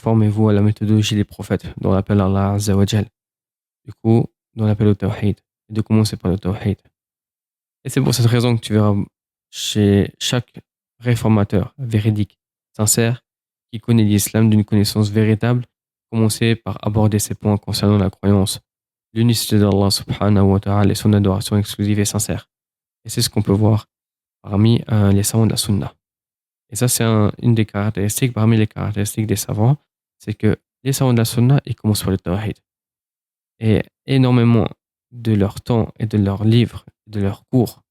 formez-vous à la méthodologie des prophètes, dont l'appel à Allah Azza wa Jal. Du coup, dont l'appel au Tawhid. Et de commencer par le Tawhid. Et c'est pour cette raison que tu verras chez chaque réformateur véridique, sincère, qui connaît l'islam d'une connaissance véritable, commencer par aborder ces points concernant la croyance, l'unicité d'Allah subhanahu wa ta'ala et son adoration exclusive et sincère. Et c'est ce qu'on peut voir parmi les savants de la sunna. Et ça, c'est une des caractéristiques, parmi les caractéristiques des savants, c'est que les savants de la sunna, ils commencent par le tawhid. Et énormément de leur temps et de leurs livres, de leurs cours,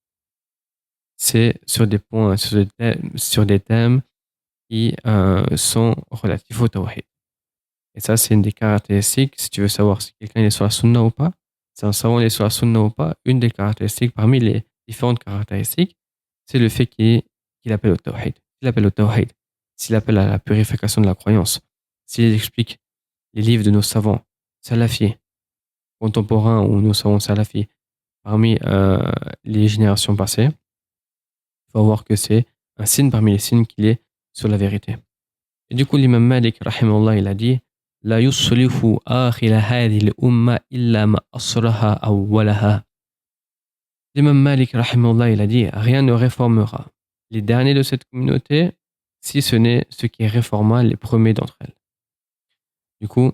c'est sur des points, sur des thèmes qui sont relatifs au tawhid. Et ça, c'est une des caractéristiques, si tu veux savoir si quelqu'un est sur la sunna ou pas, si un savant est sur la sunna ou pas, une des caractéristiques, parmi les différentes caractéristiques, c'est le fait qu'il appelle au tawhid. S'il appelle au tawhid, s'il appelle à la purification de la croyance, s'il explique les livres de nos savants salafis, contemporains ou nos savants salafis, parmi les générations passées, il faut voir que c'est un signe parmi les signes qu'il est sur la vérité. Et du coup, l'imam Malik, rahimahullah, il a dit La yusslifu akhira hadhihi al-umma illa ma asraha awwalaha. L'imam Malik, rahimahullah, il a dit Rien ne réformera les derniers de cette communauté si ce n'est ce qui réforma les premiers d'entre elles. Du coup,